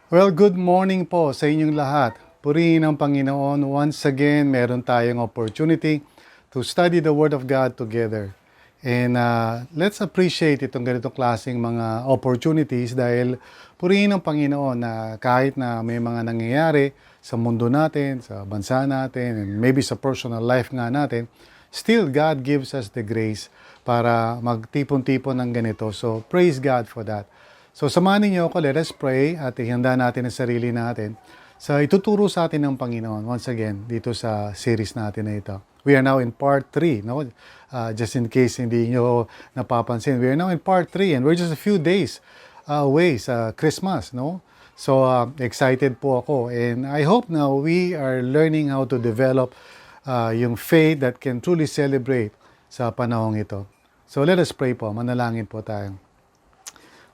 Well, good morning po sa inyong lahat. Purihin ang Panginoon. Once again, meron tayong opportunity to study the Word of God together. And let's appreciate itong ganitong klaseng mga opportunities dahil purihin ang Panginoon na kahit na may mga nangyayari sa mundo natin, sa bansa natin, and maybe sa personal life nga natin, still God gives us the grace para magtipon-tipon ng ganito. So praise God for that. So samahan niyo ako, let us pray at ihanda natin ang sarili natin sa ituturo sa atin ng Panginoon once again dito sa series natin na ito. We are now in part 3, no? Just in case hindi nyo napapansin, we are now in part 3 and we're just a few days away sa Christmas, no? So excited po ako and I hope now we are learning how to develop yung faith that can truly celebrate sa panahong ito. So let us pray po, manalangin po tayo.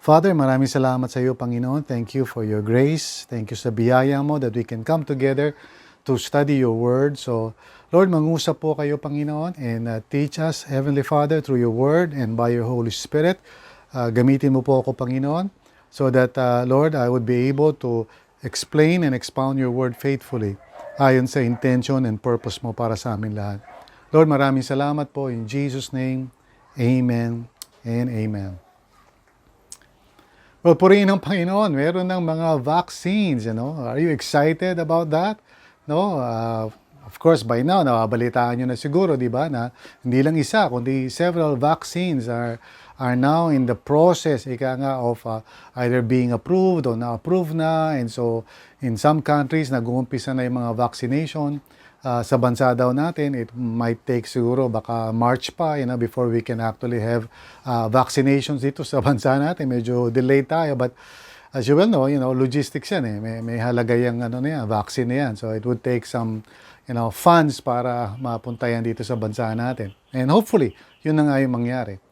Father, maraming salamat sa iyo, Panginoon. Thank you for your grace. Thank you sa biyaya mo that we can come together to study your word. So, Lord, mangusap po kayo, Panginoon, and teach us, Heavenly Father, through your word and by your Holy Spirit. Gamitin mo po ako, Panginoon, so that, Lord, I would be able to explain and expound your word faithfully ayon sa intention and purpose mo para sa amin lahat. Lord, maraming salamat po. In Jesus' name, amen and amen. Well, purihin ng Panginoon, meron ng mga vaccines, Are you excited about that? No? Of course, by now, nababalitaan nyo na siguro, di ba, na hindi lang isa, kundi several vaccines are now in the process, of either being approved or na-approved na. And so, in some countries, nag-uumpisa na yung mga vaccination. Sa bansa daw natin, it might take siguro baka March pa, before we can actually have vaccinations dito sa bansa natin. Medyo delayed tayo, but as you well know, logistics yan eh. May halaga yung vaccine na yan. So it would take some, funds para mapunta yan dito sa bansa natin. And hopefully, yun na nga yung mangyari.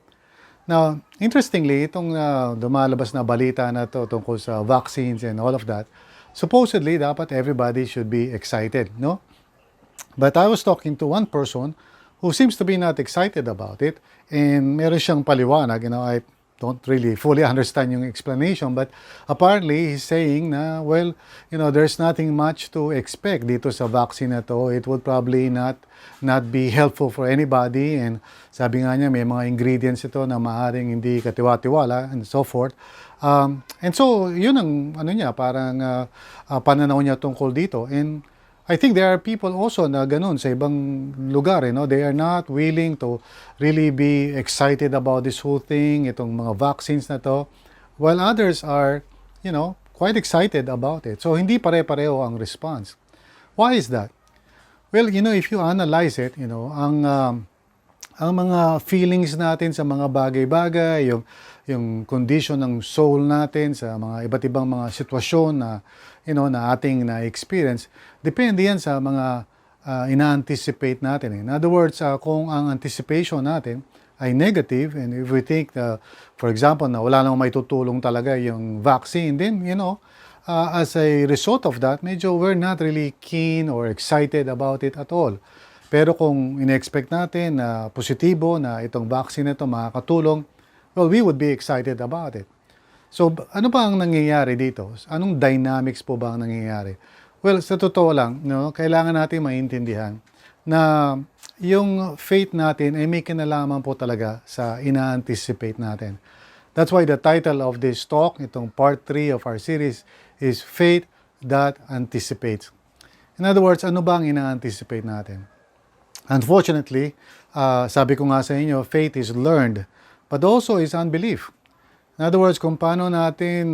Now, interestingly, itong dumalabas na balita na to tungkol sa vaccines and all of that, supposedly, dapat everybody should be excited, no? But I was talking to one person who seems to be not excited about it. And meron siyang paliwanag, I don't really fully understand yung explanation. But apparently, he's saying na, well, there's nothing much to expect dito sa vaccine na to. It would probably not be helpful for anybody. And sabi nga niya, may mga ingredients ito na maaaring hindi katiwa-tiwala and so forth. And so, yun ang parang pananaw niya tungkol dito. And I think there are people also na ganun sa ibang lugar, They are not willing to really be excited about this whole thing, itong mga vaccines na to, while others are, quite excited about it. So, hindi pare-pareho ang response. Why is that? Well, if you analyze it, ang mga feelings natin sa mga bagay-bagay, yung condition ng soul natin sa mga iba't ibang mga sitwasyon na na ating na-experience, depende yan sa mga ina-anticipate natin. In other words, kung ang anticipation natin ay negative, and if we think, for example, na wala namang may tutulong talaga yung vaccine, then, as a result of that, medyo we're not really keen or excited about it at all. Pero kung in-expect natin na positibo na itong vaccine na ito makakatulong, well, we would be excited about it. So, ano ba ang nangyayari dito? Anong dynamics po ba ang nangyayari? Well, sa totoo lang, kailangan natin maintindihan na yung faith natin ay may kinalaman po talaga sa ina-anticipate natin. That's why the title of this talk, itong part 3 of our series, is Faith That Anticipates. In other words, ano ba ang ina-anticipate natin? Unfortunately, sabi ko nga sa inyo, faith is learned, but also is unbelief. In other words, kung paano natin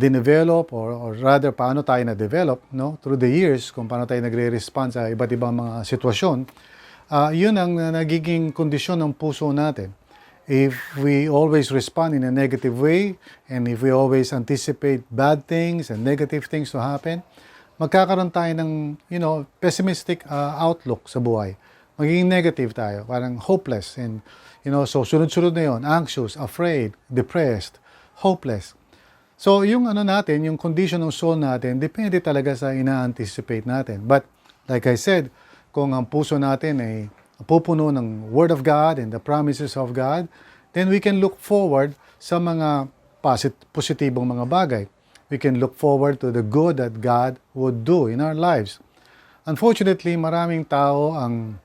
dinevelop or rather paano tayo na-develop through the years, kung paano tayo nagre-respond sa iba't ibang mga sitwasyon, yun ang nagiging kondisyon ng puso natin. If we always respond in a negative way, and if we always anticipate bad things and negative things to happen, magkakaroon tayo ng, pessimistic outlook sa buhay. Magiging negative tayo, parang hopeless. And, so sunod-sunod na yun, anxious, afraid, depressed, hopeless. So, yung natin, yung condition ng soul natin, depende talaga sa ina-anticipate natin. But, like I said, kung ang puso natin ay pupuno ng Word of God and the promises of God, then we can look forward sa mga positibong mga bagay. we can look forward to the good that God would do in our lives. Unfortunately, maraming tao ang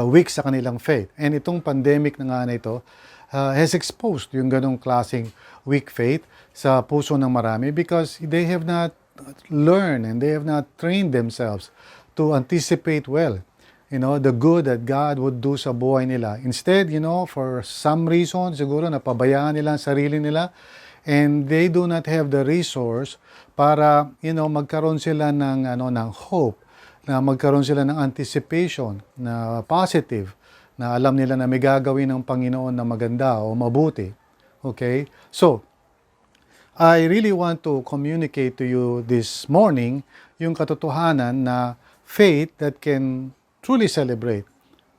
weak sa kanilang faith. And itong pandemic na nga na ito has exposed yung ganong klaseng weak faith sa puso ng marami because they have not learned and they have not trained themselves to anticipate well, the good that God would do sa buhay nila. Instead, for some reason, siguro napabayaan nila ang sarili nila and they do not have the resource para, magkaroon sila ng hope, na magkaroon sila ng anticipation na positive, na alam nila na may gagawin ng Panginoon na maganda o mabuti. Okay? So, I really want to communicate to you this morning yung katotohanan na faith that can truly celebrate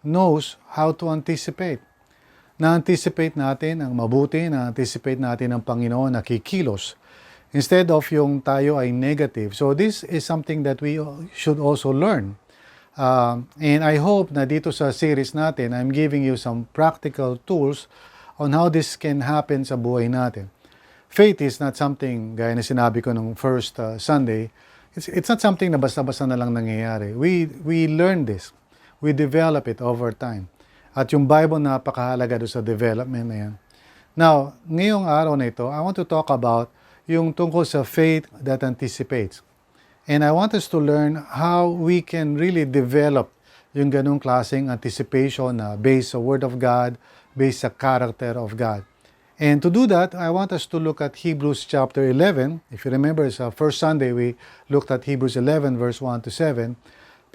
knows how to anticipate. Na-anticipate natin ang mabuti, na-anticipate natin ang Panginoon na kikilos instead of yung tayo ay negative. So this is something that we should also learn. And I hope na dito sa series natin, I'm giving you some practical tools on how this can happen sa buhay natin. Faith is not something, gaya na sinabi ko nung first Sunday, it's not something na basta-basta na lang nangyayari. We learn this. We develop it over time. At yung Bible napakahalaga doon sa development na yan. Now, ngayong araw na ito, I want to talk about yung tungkol sa faith that anticipates. And I want us to learn how we can really develop yung ganung klaseng anticipation na based sa Word of God, based sa character of God. And to do that, I want us to look at Hebrews chapter 11. If you remember, sa first Sunday, we looked at Hebrews 11, verse 1 to 7.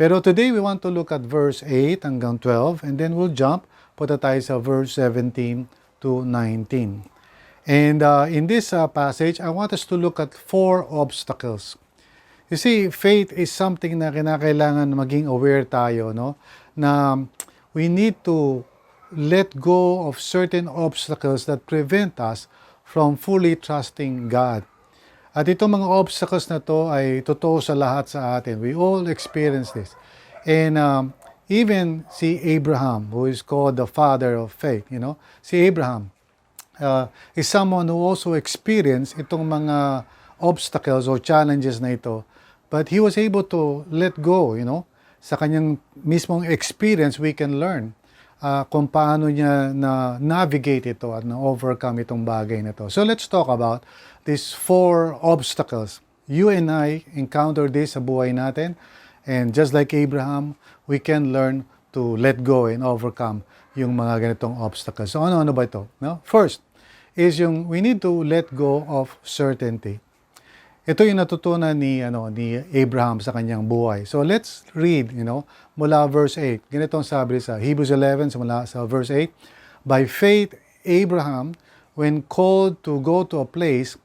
Pero today, we want to look at verse 8 hanggang 12, and then we'll jump, punta tayo sa verse 17 to 19. And in this passage, I want us to look at 4 obstacles. You see, faith is something na kinakailangan maging aware tayo, no? Na we need to let go of certain obstacles that prevent us from fully trusting God. At itong mga obstacles na to ay totoo sa lahat sa atin. We all experience this. And even si Abraham, who is called the father of faith, si Abraham is someone who also experienced itong mga obstacles or challenges na ito. But he was able to let go, sa kanyang mismong experience, we can learn kung paano niya na navigate ito at na-overcome itong bagay na ito. So let's talk about these 4 obstacles. You and I encounter this sa buhay natin. And just like Abraham, we can learn to let go and overcome yung mga ganitong obstacles. So ano ba ito? No? First is we need to let go of certainty. Ito yung natutunan ni Abraham sa kanyang buhay. So let's read, mula verse 8. Ganito ang sabi sa Hebrews 11, mula sa verse 8. By faith, Abraham, when called to go to a place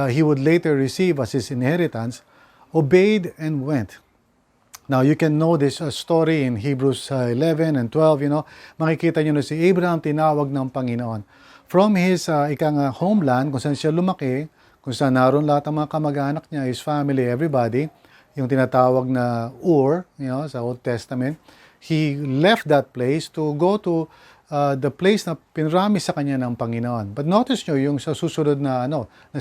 he would later receive as his inheritance, obeyed and went. Now, you can know this story in Hebrews 11 and 12, makikita nyo na si Abraham tinawag ng Panginoon. From his homeland, kung saan siya lumaki, kung saan naroon lahat ng mga kamag-anak niya, his family, everybody, yung tinatawag na Ur, sa Old Testament, he left that place to go to the place na pinrami sa kanya ng Panginoon. But notice nyo yung sa susunod na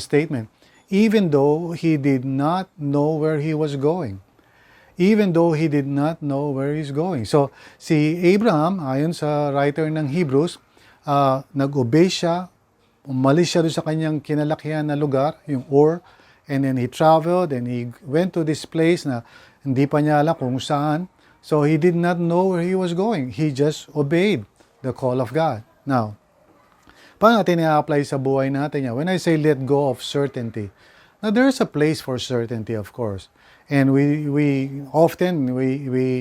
statement, even though he did not know where he was going. Even though he did not know where he's going. So, si Abraham, ayon sa writer ng Hebrews, nag-obey siya, umalis siya doon sa kanyang kinalakihan na lugar, yung Ur, and then he traveled and he went to this place na hindi pa niya alam kung saan. So, he did not know where he was going. He just obeyed the call of God. Now, paano natin i-apply sa buhay natin yan? When I say let go of certainty, now there's a place for certainty, of course. And we often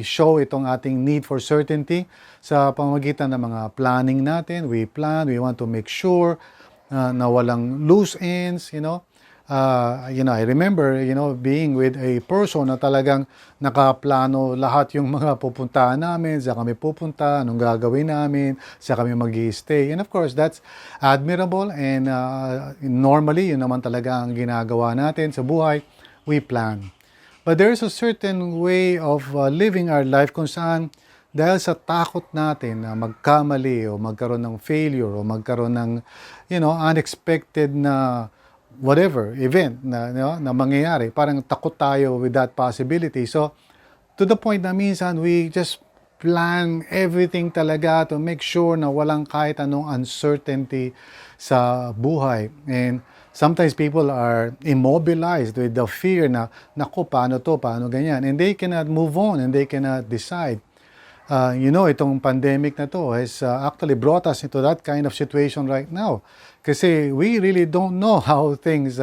show itong ating need for certainty sa pamamagitan ng mga planning natin. We plan, we want to make sure na walang loose ends, I remember, being with a person na talagang nakaplano lahat yung mga pupuntahan namin, saan kami pupunta, anong gagawin namin, saan kami mag-i-stay. And of course, that's admirable and normally, yun naman talaga ang ginagawa natin sa buhay, we plan. But there's a certain way of living our life kung saan dahil sa takot natin na magkamali o magkaroon ng failure o magkaroon ng, unexpected na whatever event na mangyayari, parang takot tayo with that possibility. So, to the point na minsan we just plan everything talaga to make sure na walang kahit anong uncertainty sa buhay. And sometimes people are immobilized with the fear na, naku, paano to, paano ganyan. And they cannot move on and they cannot decide. Itong pandemic na to has actually brought us into that kind of situation right now. Kasi we really don't know how things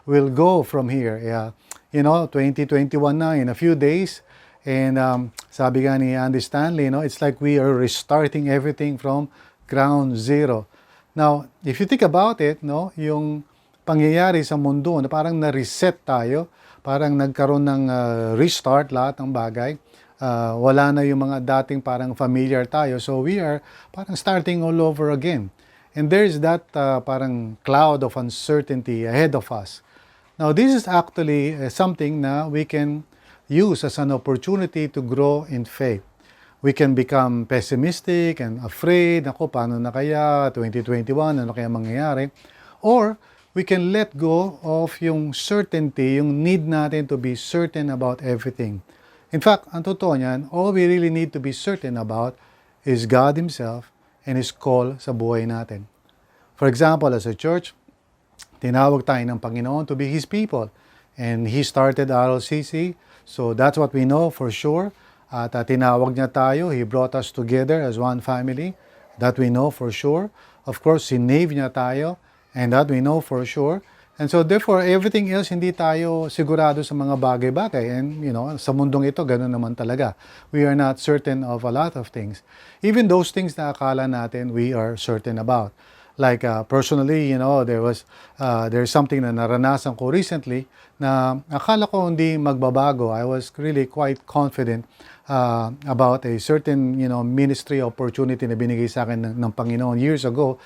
will go from here. 2021 na in a few days. And sabi nga ni Andy Stanley, it's like we are restarting everything from ground zero. Now, if you think about it, yung pangyayari sa mundo na parang na-reset tayo, parang nagkaroon ng restart lahat ng bagay. Wala na yung mga dating parang familiar tayo. So we are parang starting all over again. And there's that parang cloud of uncertainty ahead of us. Now, this is actually something na we can use as an opportunity to grow in faith. We can become pessimistic and afraid, ako, paano na kaya, 2021, ano kaya mangyayari? Or we can let go of yung certainty, yung need natin to be certain about everything. In fact, ang totoo niyan, all we really need to be certain about is God Himself and His call sa buhay natin. For example, as a church, tinawag tayo ng Panginoon to be His people. And He started RLCC, so that's what we know for sure. At tinawag niya tayo, He brought us together as one family. That we know for sure. Of course, sinave niya tayo, and that we know for sure. And so therefore, everything else, hindi tayo sigurado sa mga bagay-bagay. And sa mundong ito, ganoon naman talaga. We are not certain of a lot of things. Even those things na akala natin we are certain about. Like personally, there's something na naranasan ko recently na akala ko hindi magbabago. I was really quite confident about a certain, ministry opportunity na binigay sa akin ng Panginoon years ago.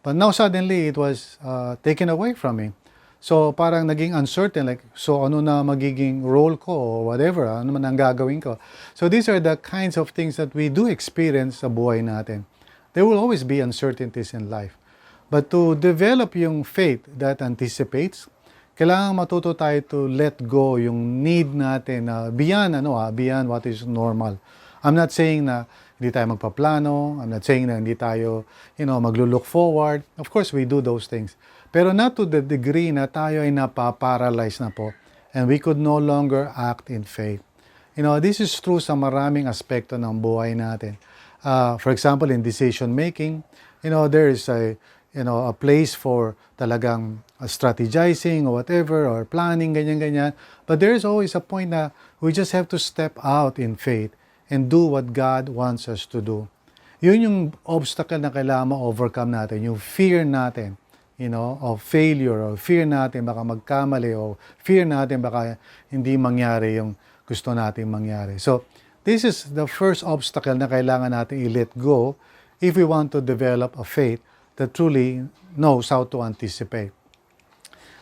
But now suddenly, it was taken away from me. So parang naging uncertain, like, so ano na magiging role ko or whatever, ano man ang gagawin ko. So these are the kinds of things that we do experience sa buhay natin. There will always be uncertainties in life. But to develop yung faith that anticipates, kailangan matuto tayo to let go yung need natin na beyond what is normal. I'm not saying na hindi tayo magpaplano. I'm not saying na hindi tayo, maglo-look forward. Of course, we do those things. Pero not to the degree na tayo ay napaparalyze na po and we could no longer act in faith. This is true sa maraming aspekto ng buhay natin. For example, in decision making, there is a place for talagang strategizing or whatever, or planning, ganyan-ganyan. But there is always a point na we just have to step out in faith and do what God wants us to do. Yun yung obstacle na kailangan ma-overcome natin, yung fear natin, of failure, or fear natin baka magkamali, o fear natin baka hindi mangyari yung gusto natin mangyari. So, this is the first obstacle na kailangan natin i-let go if we want to develop a faith that truly knows how to anticipate.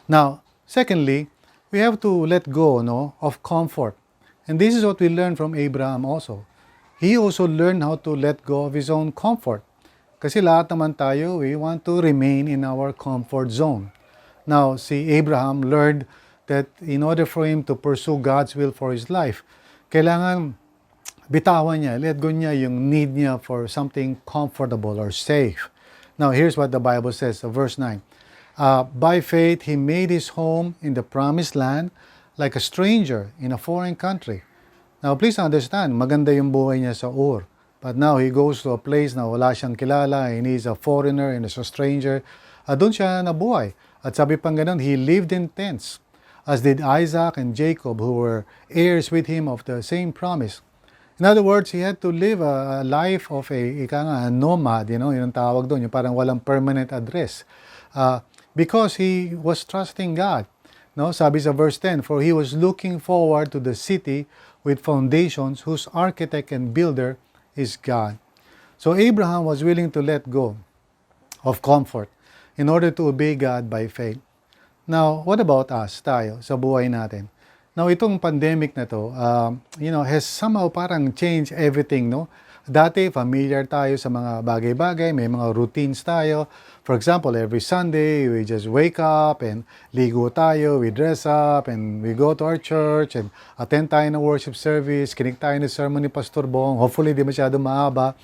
Now, secondly, we have to let go of comfort. And this is what we learn from Abraham also. He also learned how to let go of his own comfort. Kasi lahat naman tayo, we want to remain in our comfort zone. Now, si Abraham learned that in order for him to pursue God's will for his life, kailangan bitawan niya, let go niya yung need niya for something comfortable or safe. Now, here's what the Bible says, verse 9. By faith, he made his home in the promised land like a stranger in a foreign country. Now, please understand, maganda yung buhay niya sa Ur. But now, he goes to a place na wala siyang kilala, and he's a foreigner and he's a stranger. Doon siya nabuhay. At sabi pang ganun, he lived in tents, as did Isaac and Jacob, who were heirs with him of the same promise. In other words, he had to live a life of a nomad, yun ang tawag doon, yung parang walang permanent address. Because he was trusting God. Sabi sa verse 10, for he was looking forward to the city with foundations whose architect and builder is God. So Abraham was willing to let go of comfort in order to obey God by faith. Now, what about us, tayo, sa buhay natin? Now, itong pandemic na to, has somehow parang changed everything, Dati, familiar tayo sa mga bagay-bagay, may mga routines tayo. For example, every Sunday, we just wake up and ligo tayo, we dress up, and we go to our church and attend tayo ng worship service, kinig tayo ng sermon ni Pastor Bong, hopefully di masyado mahaba,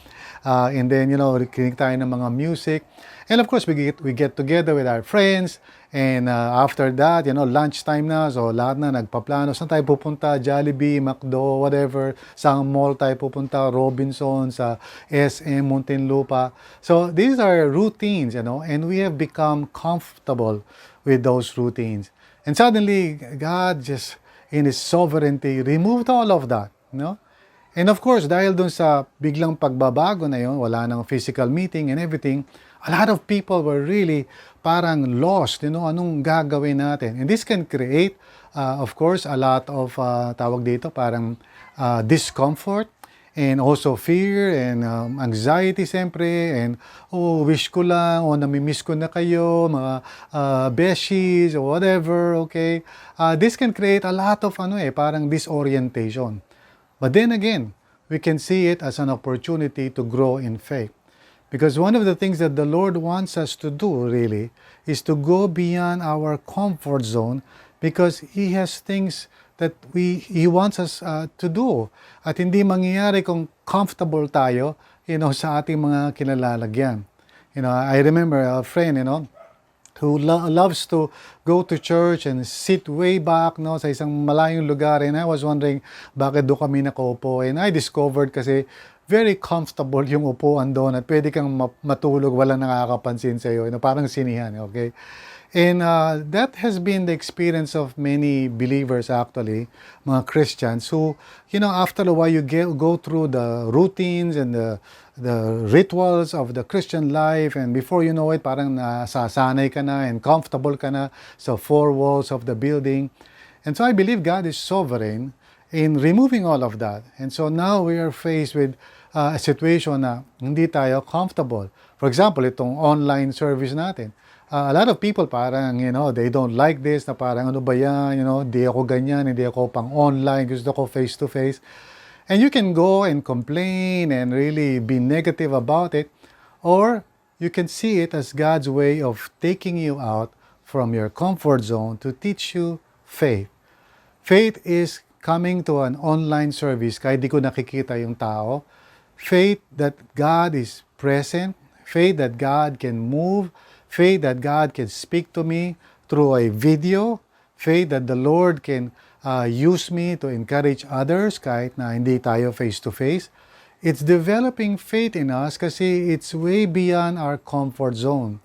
and then, kinig tayo ng mga music. And of course, we get together with our friends, and after that, lunchtime na, so lahat na nagpaplano, saan tayo pupunta, Jollibee, McDo, whatever, sa mall tayo pupunta, Robinson, sa SM, Muntinlupa. So these are routines, and we have become comfortable with those routines. And suddenly, God just, in His sovereignty, removed all of that, And of course, dahil dun sa biglang pagbabago na yun, wala nang physical meeting and everything, a lot of people were really parang lost, anong gagawin natin. And this can create, of course, a lot of, tawag dito, parang discomfort, and also fear, and anxiety siyempre, and, wish ko lang, namimiss ko na kayo, mga beshies, or whatever, okay? This can create a lot of, parang disorientation. But then again, we can see it as an opportunity to grow in faith. Because one of the things that the Lord wants us to do, really, is to go beyond our comfort zone, because He has things that He wants us to do. At hindi mangyayari kung comfortable tayo, sa ating mga kinalalagyan. I remember a friend, who loves to go to church and sit way back, sa isang malayong lugar. And I was wondering, bakit doon kami nakaupo? And I discovered kasi very comfortable yung upuan doon at pwede kang matulog, walang nakakapansin sa iyo. Parang sinihan, okay? And that has been the experience of many believers actually, mga Christians who, after a while you go through the routines and the rituals of the Christian life, and before you know it, parang nasasanay ka na and comfortable ka na sa four walls of the building. And so I believe God is sovereign in removing all of that. And so now we are faced with a situation na hindi tayo comfortable. For example, itong online service natin. A lot of people parang, they don't like this, na parang ano ba yan, di ako ganyan, hindi ako pang online, gusto ko face-to-face. And you can go and complain and really be negative about it, or you can see it as God's way of taking you out from your comfort zone to teach you faith. Faith is coming to an online service kahit di ko nakikita yung tao. Faith that God is present, faith that God can move, faith that God can speak to me through a video, faith that the Lord can use me to encourage others kahit na hindi tayo face-to-face. It's developing faith in us kasi it's way beyond our comfort zone.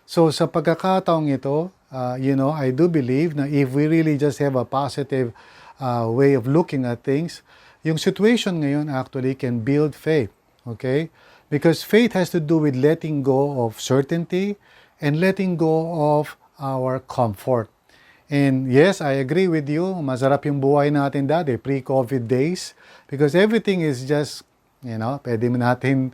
So sa pagkakataong ito, I do believe na if we really just have a positive way of looking at things, yung situation ngayon actually can build faith. Okay? Because faith has to do with letting go of certainty and letting go of our comfort. And yes, I agree with you, masarap yung buhay natin dati, pre-COVID days, because everything is just, pwede natin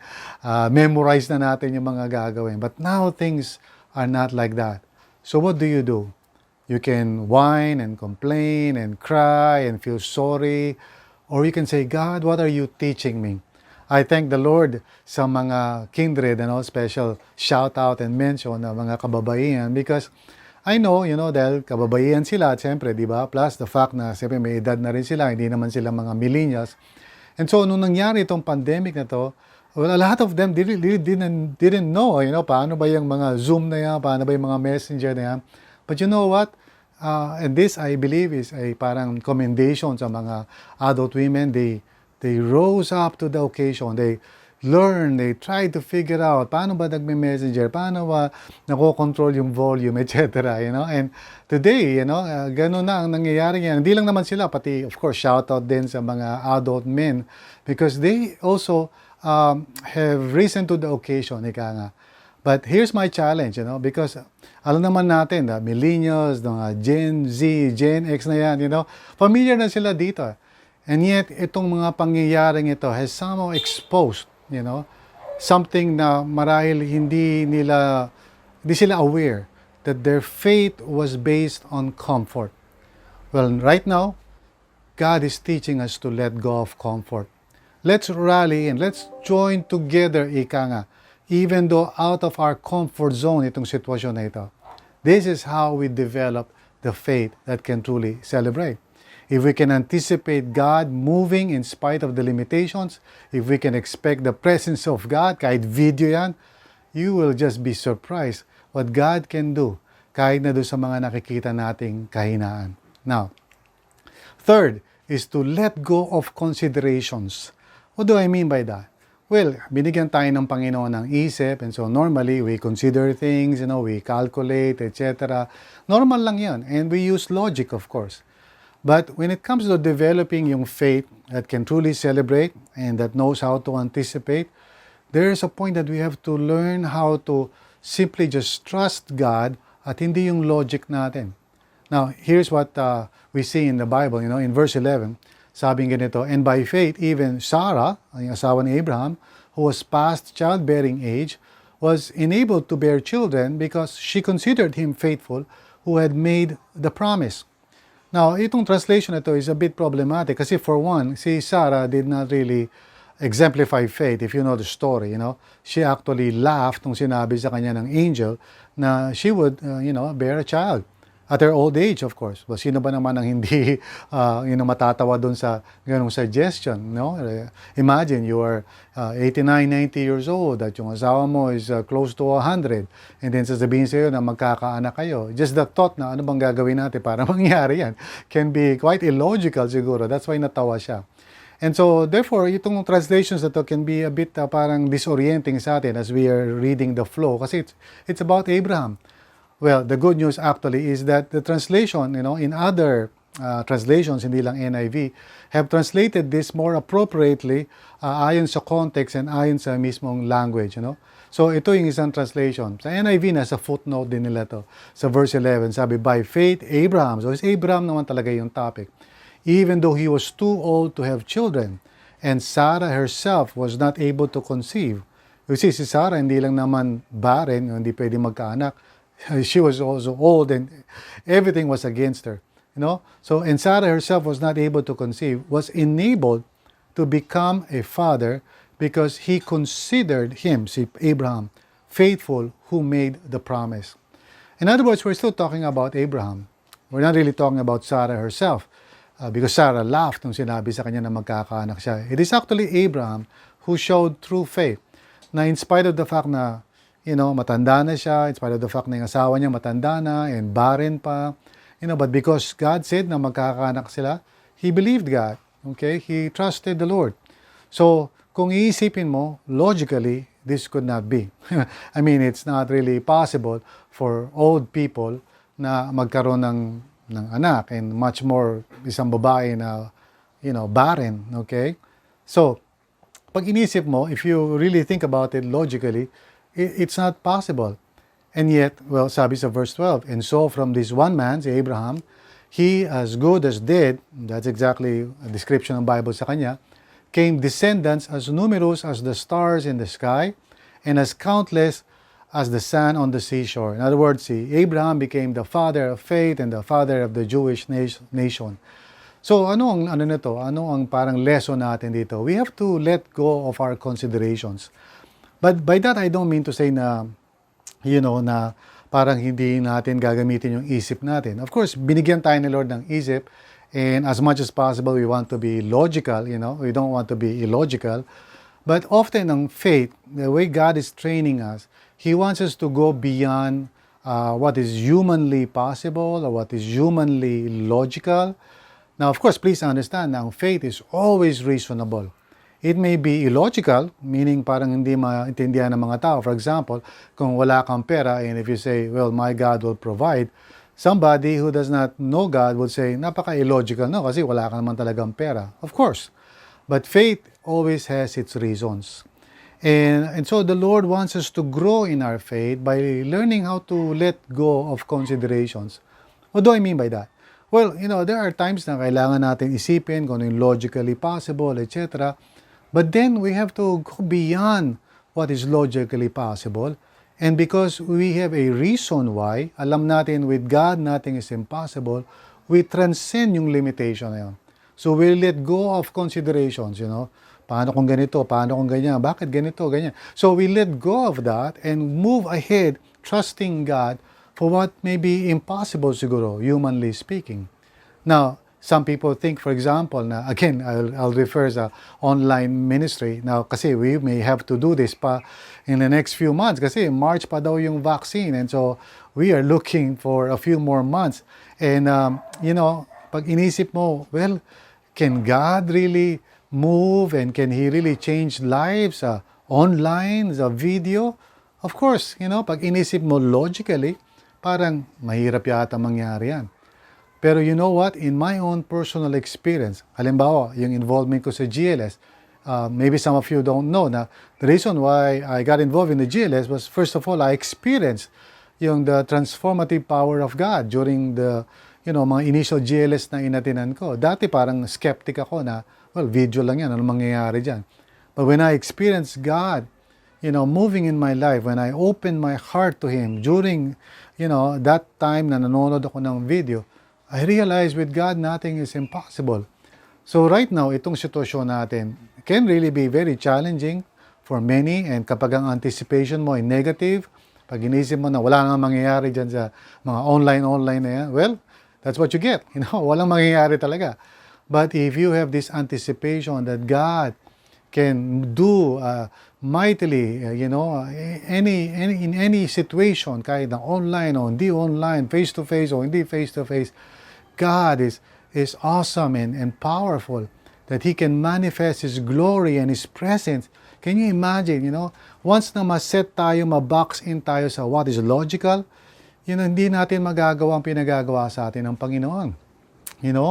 memorize na natin yung mga gagawin. But now things are not like that. So what do? You can whine and complain and cry and feel sorry, or you can say, God, what are you teaching me? I thank the Lord sa mga kindred, special shout out and mention ng mga kababaihan, because I know, dahil kababaihan sila, at siyempre, di ba? Plus the fact na siyempre may edad na rin sila, hindi naman sila mga millennials. And so, nung nangyari itong pandemic na to, well, a lot of them didn't know, paano ba yung mga Zoom na yan, paano ba yung mga Messenger na yan. But you know what? And this, I believe, is a parang commendation sa mga adult women. They rose up to the occasion. They learned, they tried to figure out paano ba nagme-messenger, paano ba nako-control yung volume, etc. And today, ganun na ang nangyayari yan. Hindi lang naman sila, pati of course shout out din sa mga adult men, because they also have risen to the occasion, ika nga. But here's my challenge, because alam naman natin, the millennials, mga Gen Z, Gen X na yan, familiar na sila dito. And yet, itong mga pangyayaring ito has somehow exposed, something na marahil hindi sila aware that their faith was based on comfort. Well, right now, God is teaching us to let go of comfort. Let's rally and let's join together, ika nga. even though out of our comfort zone itong sitwasyon na ito. This is how we develop the faith that can truly celebrate. If we can anticipate God moving in spite of the limitations, if we can expect the presence of God, kahit video yan, you will just be surprised what God can do kahit na doon sa mga nakikita nating kahinaan. Now, third is to let go of considerations. What do I mean by that? Well, binigyan tayo ng Panginoon ng isip, and so normally we consider things, we calculate, etc. Normal lang yan, and we use logic, of course. But when it comes to developing yung faith that can truly celebrate and that knows how to anticipate, there is a point that we have to learn how to simply just trust God at hindi yung logic natin. Now, here's what we see in the Bible, in verse 11, sabing ganito, and by faith, even Sarah, ang asawa ni Abraham, who was past childbearing age, was enabled to bear children because she considered him faithful who had made the promise. Now, itong translation na ito is a bit problematic kasi for one, si Sarah did not really exemplify faith, if you know the story, She actually laughed nung sinabi sa kanya ng angel na she would, bear a child. At her old age, of course. Well, sino ba naman ang hindi matatawa doon sa ganung suggestion, no? Imagine you are 89, 90 years old at yung asawa mo is close to 100 and then sasabihin sa'yo na magkakaanak kayo. Just the thought na ano bang gagawin natin para mangyari yan can be quite illogical siguro. That's why natawa siya. And so, therefore, itong translations na to can be a bit parang disorienting sa atin as we are reading the flow kasi it's about Abraham. Well, the good news actually is that the translation, in other translations, hindi lang NIV, have translated this more appropriately ayon sa context and ayon sa mismong language, So, ito yung isang translation. Sa NIV, nasa footnote din nila to. Sa verse 11, sabi, by faith, Abraham. So, it's Abraham naman talaga yung topic. Even though he was too old to have children, and Sarah herself was not able to conceive. You see, si Sarah, hindi lang naman barren, hindi pwede magkaanak. She was also old and everything was against her, So, and Sarah herself was not able to conceive, was enabled to become a father because he considered him, si Abraham, faithful who made the promise. In other words, we're still talking about Abraham. We're not really talking about Sarah herself because Sarah laughed nung sinabi sa kanya na magkakaanak siya. It is actually Abraham who showed true faith na in spite of the fact na matanda na siya, in spite of the fact na yung asawa niya matanda na and barren pa, but because God said na magkakaanak sila, he believed God, okay? He trusted the Lord. So, kung iisipin mo, logically, this could not be. I mean, it's not really possible for old people na magkaroon ng anak and much more isang babae na, barren, okay? So, pag inisip mo, if you really think about it logically, it's not possible. And yet, well, sabi sa verse 12, and so from this one man, si Abraham, he as good as dead, that's exactly a description ng Bible sa kanya, came descendants as numerous as the stars in the sky and as countless as the sand on the seashore. In other words, si Abraham became the father of faith and the father of the Jewish nation. So, ano ang parang lesson natin dito? We have to let go of our considerations. But by that, I don't mean to say na, na parang hindi natin gagamitin yung isip natin. Of course, binigyan tayo ni Lord ng isip, and as much as possible, we want to be logical, we don't want to be illogical. But often, ang faith, the way God is training us, He wants us to go beyond what is humanly possible or what is humanly logical. Now, of course, please understand, ang faith is always reasonable. It may be illogical, meaning parang hindi maintindihan ng mga tao. For example, kung wala kang pera and if you say, well, my God will provide, somebody who does not know God would say, napaka-illogical kasi wala ka naman talagang pera. Of course. But faith always has its reasons. And so the Lord wants us to grow in our faith by learning how to let go of considerations. What do I mean by that? Well, there are times na kailangan natin isipin kung ano yung logically possible, etc. But then we have to go beyond what is logically possible. And because we have a reason why, alam natin with God nothing is impossible, we transcend yung limitation na yun. So we let go of considerations, Paano kung ganito? Paano kung ganyan? Bakit ganito? Ganyan. So we let go of that and move ahead trusting God for what may be impossible siguro, humanly speaking. Now, some people think, for example, na again, I'll refer sa online ministry. Now, kasi we may have to do this pa in the next few months kasi March pa daw yung vaccine. And so, we are looking for a few more months. And, pag inisip mo, well, can God really move and can He really change lives online, sa video? Of course, pag inisip mo logically, parang mahirap yata mangyari yan. Pero you know what? In my own personal experience, halimbawa, yung involvement ko sa GLS, maybe some of you don't know na the reason why I got involved in the GLS was, first of all, I experienced the transformative power of God during the, mga initial GLS na inatinan ko. Dati parang skeptic ako na, well, video lang yan, ano mangyayari dyan? But when I experienced God, moving in my life, when I opened my heart to Him during, that time na nanonood ako ng video, I realized with God, nothing is impossible. So right now, itong sitwasyon natin can really be very challenging for many, and kapag ang anticipation mo ay negative, pag inisip mo na wala nang mangyayari dyan sa mga online na yan, well, that's what you get. Walang mangyayari talaga. But if you have this anticipation that God can do mightily, in any situation, kahit na online o hindi online, face-to-face o hindi face-to-face, God is awesome and powerful, that He can manifest His glory and His presence. Can you imagine, once na ma-set tayo, ma-box in tayo sa what is logical, hindi natin magagawa ang pinagagawa sa atin ng Panginoon.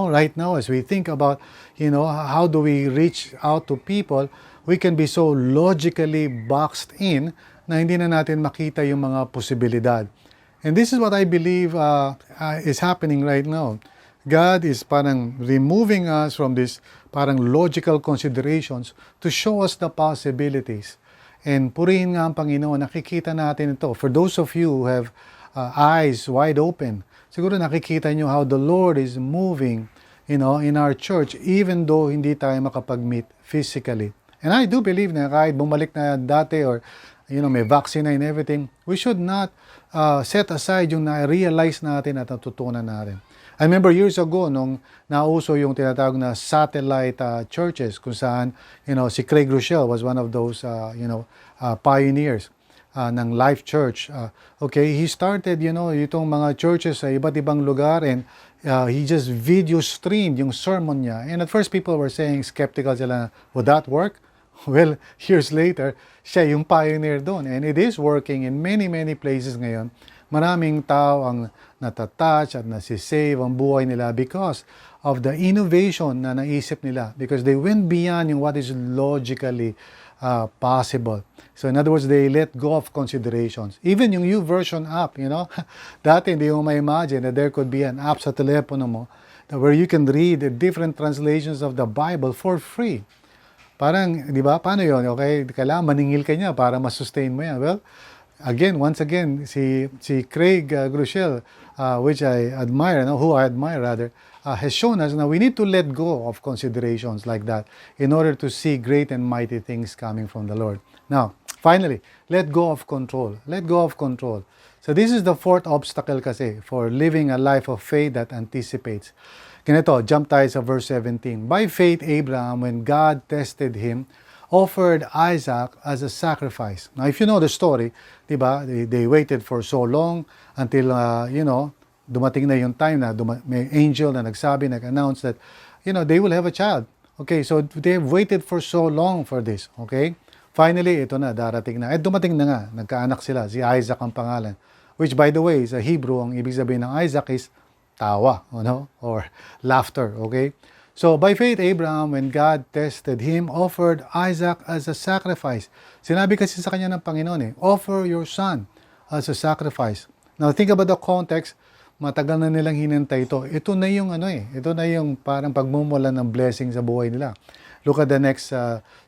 Right now, as we think about, how do we reach out to people, we can be so logically boxed in na hindi na natin makita yung mga posibilidad. And this is what I believe is happening right now. God is parang removing us from this parang logical considerations to show us the possibilities. And purihin nga ang Panginoon, nakikita natin ito. For those of you who have eyes wide open, siguro nakikita nyo how the Lord is moving, in our church, even though hindi tayo makapag-meet physically. And I do believe na kahit bumalik na dati or, may vaccine na and everything, we should not set aside yung na-realize natin at natutunan natin. I remember years ago, nung nauso yung tinatawag na satellite churches, kung saan, si Craig Rochelle was one of those, pioneers ng Life Church. He started, itong mga churches sa iba't ibang lugar, and he just video streamed yung sermon niya. And at first people were saying, skeptical sila, would that work? Well, years later, siya yung pioneer doon. And it is working in many, many places ngayon. Maraming tao ang natatouch at nasisave ang buhay nila because of the innovation na naisip nila. Because they went beyond yung what is logically possible. So in other words, they let go of considerations. Even yung YouVersion app, dati hindi mo ma-imagine that there could be an app sa telepono mo where you can read the different translations of the Bible for free. Parang, di ba, paano yun? Okay, kailangan maningil ka niya para masustain mo yan. Well, once again, si Craig Groeschel, which I admire, who I admire rather, has shown us that we need to let go of considerations like that in order to see great and mighty things coming from the Lord. Now, finally, let go of control. Let go of control. So this is the fourth obstacle kasi for living a life of faith that anticipates. Ganito, jump tayo sa verse 17. By faith, Abraham, when God tested him, offered Isaac as a sacrifice. Now, if you know the story, diba, they waited for so long until, dumating na yung time na may angel na nag-announce that, they will have a child. Okay, so they have waited for so long for this. Okay? Finally, ito na, darating na. At dumating na nga, nagkaanak sila. Si Isaac ang pangalan. Which, by the way, sa Hebrew, ang ibig sabihin ng Isaac is tawa, or laughter. Okay? So, by faith, Abraham, when God tested him, offered Isaac as a sacrifice. Sinabi kasi sa kanya ng Panginoon, offer your son as a sacrifice. Now, think about the context. Matagal na nilang hinintay ito. Ito na yung ito na yung parang pagmumula ng blessing sa buhay nila. Look at the next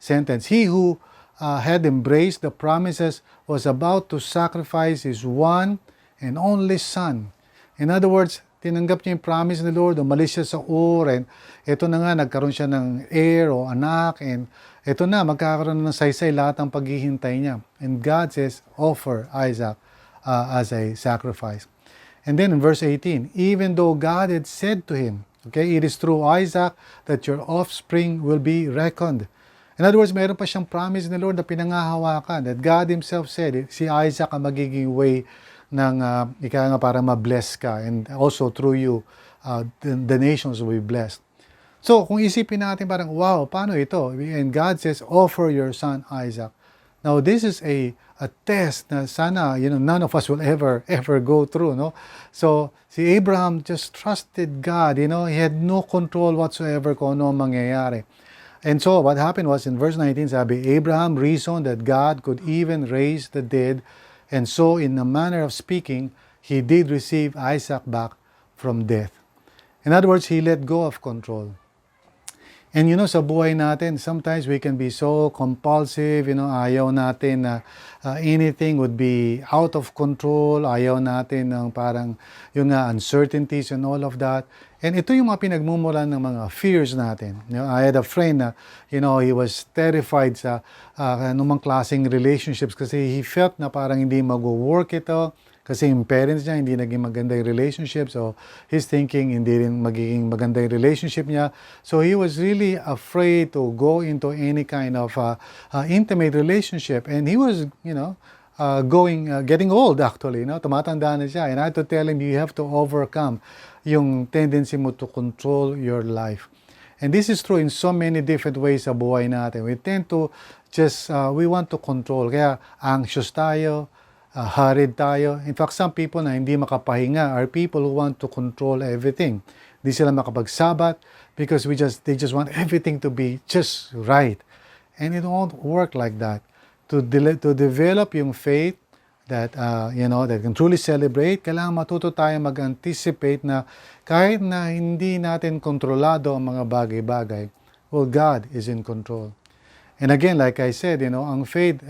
sentence. He who had embraced the promises was about to sacrifice his one and only son. In other words, tinanggap niya yung promise ni Lord, umalis siya sa Ur, and ito na nga, nagkaroon siya ng heir o anak, and ito na, magkakaroon ng saysay lahat ng paghihintay niya. And God says, offer Isaac as a sacrifice. And then in verse 18, even though God had said to him, okay, it is through Isaac that your offspring will be reckoned. In other words, mayroon pa siyang promise ni Lord na pinangahawakan, that God Himself said, si Isaac ang magiging way ng, ika nga para ma-bless ka, and also through you, the nations will be blessed. So, kung isipin natin parang, wow, paano ito? And God says, offer your son Isaac. Now, this is a test na sana, none of us will ever go through, no? So, si Abraham just trusted God, he had no control whatsoever kung ano mangyayari. And so, what happened was, in verse 19, sabi, Abraham reasoned that God could even raise the dead, and so, in a manner of speaking, he did receive Isaac back from death. In other words, he let go of control. And sa buhay natin, sometimes we can be so compulsive, ayaw natin na anything would be out of control, ayaw natin ng parang yung uncertainties and all of that. And ito yung mga pinagmumulan ng mga fears natin. I had a friend na, he was terrified sa anumang klaseng relationships kasi he felt na parang hindi mag-work ito. Kasi yung parents niya, hindi naging maganda yung relationship. So, he's thinking, hindi rin magiging maganda yung relationship niya. So, he was really afraid to go into any kind of intimate relationship. And he was, getting old actually. Tumatanda na siya. And I had to tell him, you have to overcome yung tendency mo to control your life. And this is true in so many different ways sa buhay natin. We tend to just, we want to control. Kaya anxious tayo, hurried tayo. In fact, some people na hindi makapahinga are people who want to control everything. Hindi sila makapagsabat because they just want everything to be just right. And it won't work like that. To develop yung faith that, that can truly celebrate, kailangan matuto tayo mag-anticipate na kahit na hindi natin kontrolado ang mga bagay-bagay, well, God is in control. And again, like I said, ang faith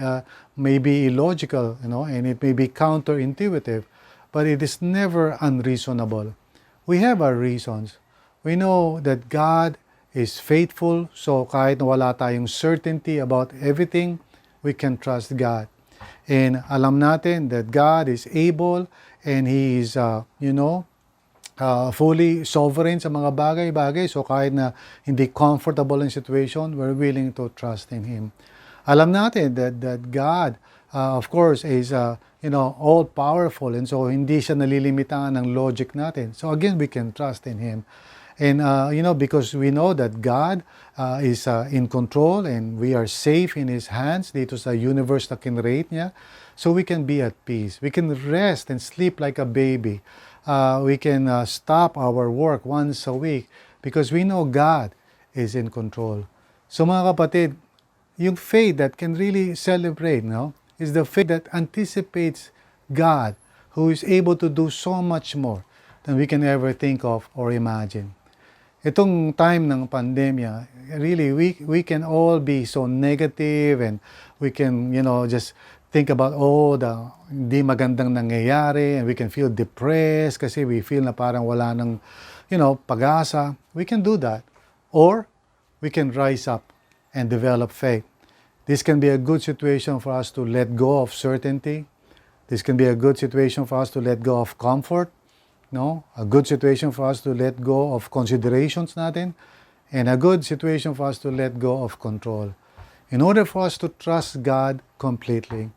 may be illogical, and it may be counterintuitive, but it is never unreasonable. We have our reasons. We know that God is faithful, so kahit wala tayong certainty about everything, we can trust God. And alam natin that God is able, and He is, fully sovereign sa mga bagay-bagay. So kahit na hindi comfortable in situation, we're willing to trust in Him. Alam natin that God, of course, is all-powerful, and so hindi siya nalilimitahan ng logic natin. So again, we can trust in Him. And, because we know that God is in control and we are safe in His hands dito sa universe na kinreate niya, so we can be at peace. We can rest and sleep like a baby. We can stop our work once a week because we know God is in control. So mga kapatid, yung faith that can really celebrate, is the faith that anticipates God, who is able to do so much more than we can ever think of or imagine. Itong time ng pandemya, really, we can all be so negative, and we can, just think about, the hindi magandang nangyayari, and we can feel depressed kasi we feel na parang wala ng, pag-asa. We can do that. Or, we can rise up and develop faith. This can be a good situation for us to let go of certainty. This can be a good situation for us to let go of comfort. A good situation for us to let go of considerations natin. And a good situation for us to let go of control. In order for us to trust God completely.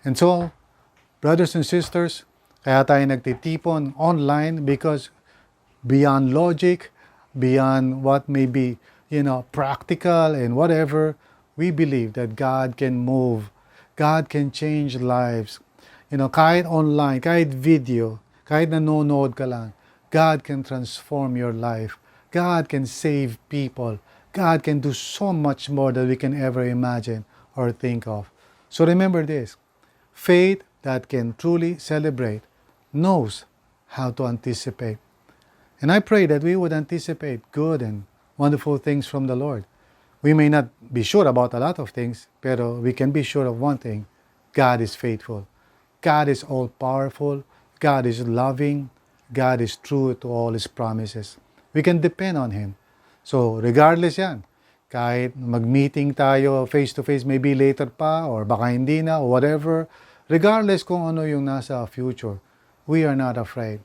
And so, brothers and sisters, kaya tayo nagtitipon online because beyond logic, beyond what may be, practical and whatever, we believe that God can move. God can change lives. Kahit online, kahit video, kahit nanonood ka lang, God can transform your life. God can save people. God can do so much more than we can ever imagine or think of. So remember this. Faith that can truly celebrate knows how to anticipate. And I pray that we would anticipate good and wonderful things from the Lord. We may not be sure about a lot of things, pero we can be sure of one thing. God is faithful. God is all-powerful. God is loving. God is true to all His promises. We can depend on Him. So, regardless yan, kahit mag-meeting tayo face-to-face, maybe later pa, or baka hindi na, or whatever, regardless kung ano yung nasa future, we are not afraid.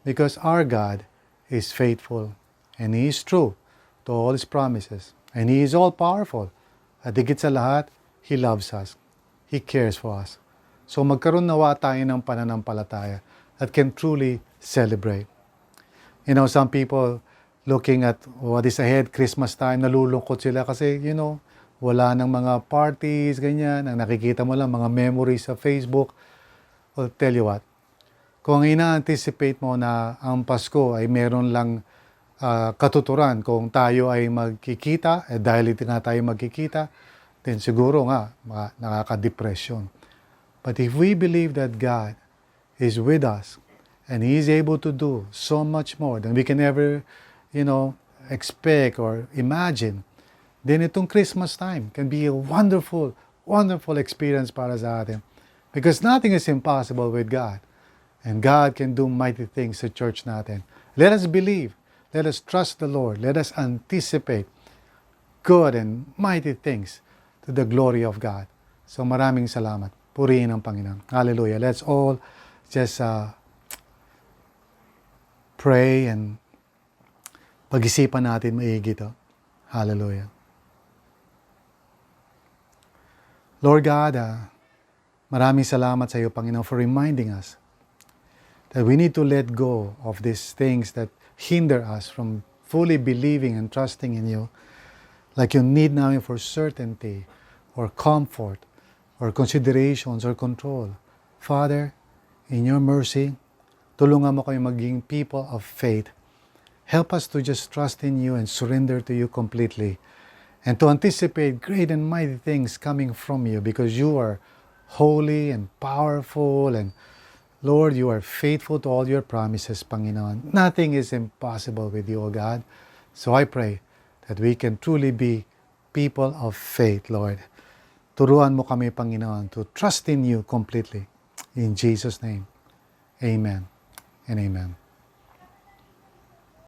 Because our God is faithful, and He is true to all His promises. And He is all-powerful. At higit sa lahat, He loves us. He cares for us. So magkaroon nawa tayo ng pananampalataya that can truly celebrate. You know, some people looking at what is ahead, Christmas time, nalulungkot sila kasi, wala nang mga parties, ganyan. Ang nakikita mo lang, mga memories sa Facebook. Well, tell you what, kung ina-anticipate mo na ang Pasko ay meron lang katuturan kung tayo ay magkikita, dahil hindi nga tayo magkikita, then siguro nga, nakaka-depression. But if we believe that God is with us, and He is able to do so much more than we can ever, expect or imagine, then itong Christmas time can be a wonderful, wonderful experience para sa atin. Because nothing is impossible with God. And God can do mighty things sa church natin. Let us believe. Let us trust the Lord. Let us anticipate good and mighty things to the glory of God. So maraming salamat. Purihin ang Panginoon. Hallelujah. Let's all just pray and pag-isipan natin maigi ito. Hallelujah. Lord God, maraming salamat sa iyo, Panginoon, for reminding us that we need to let go of these things that hinder us from fully believing and trusting in you, like yung need namin for certainty or comfort or considerations or control. Father, in your mercy, tulungan mo kami maging people of faith. Help us to just trust in you and surrender to you completely, and to anticipate great and mighty things coming from you, because you are holy and powerful, and Lord, you are faithful to all your promises, Panginoon. Nothing is impossible with you, O God. So I pray that we can truly be people of faith, Lord. Turuan mo kami, Panginoon, to trust in you completely. In Jesus' name, amen and amen.